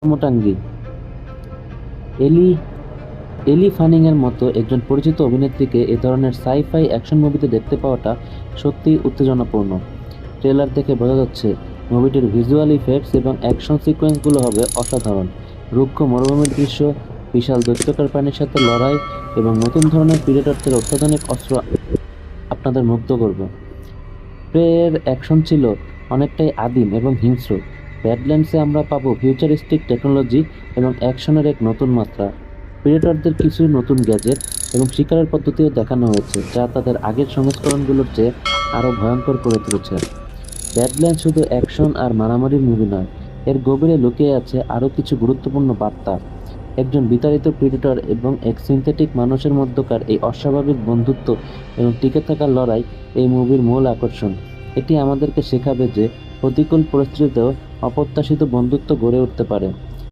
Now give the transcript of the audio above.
মোটাঙ্গি এলি এলি ফানিংয়ের মতো একজন পরিচিত অভিনেত্রীকে এ ধরনের সাই-ফাই অ্যাকশন মুভিতে দেখতে পাওয়াটা সত্যিই উত্তেজনাপূর্ণ। ট্রেলার দেখে বোঝা যাচ্ছে মুভিটির ভিজুয়াল ইফেক্টস এবং অ্যাকশন সিকোয়েন্সগুলো হবে অসাধারণ। রুক্ষ মরুভূমির দৃশ্য, বিশাল দৈত্যাকার প্রাণীর সাথে লড়াই এবং নতুন ধরনের প্রিডেটরদের অত্যাধুনিক অস্ত্র আপনাদের মুগ্ধ করবে। প্রে-এর অ্যাকশন ছিল অনেকটাই আদিম এবং হিংস্র। ব্যাডল্যান্ডসে আমরা পাবো ফিউচারিস্টিক টেকনোলজি এবং অ্যাকশনের এক নতুন মাত্রা। প্রিডেটরদের কিছু নতুন গ্যাজেট এবং শিকারের পদ্ধতিও দেখানো হয়েছে, যা তাদের আগের সংস্করণগুলোর চেয়ে আরও ভয়ঙ্কর করে তুলেছে। ব্যাডল্যান্ড শুধু অ্যাকশন আর মারামারির মুভি নয়, এর গভীরে লুকিয়ে আছে আরও কিছু গুরুত্বপূর্ণ বার্তা। একজন বিতাড়িত প্রিডেটর এবং এক সিনথেটিক মানুষের মধ্যকার এই অস্বাভাবিক বন্ধুত্ব এবং টিকে থাকার লড়াই এই মুভির মূল আকর্ষণ। এটি আমাদেরকে শেখাবে যে প্রতিকূল পরিস্থিতিতেও অপ্রত্যাশিত বন্ধুত্ব গড়ে উঠতে পারে।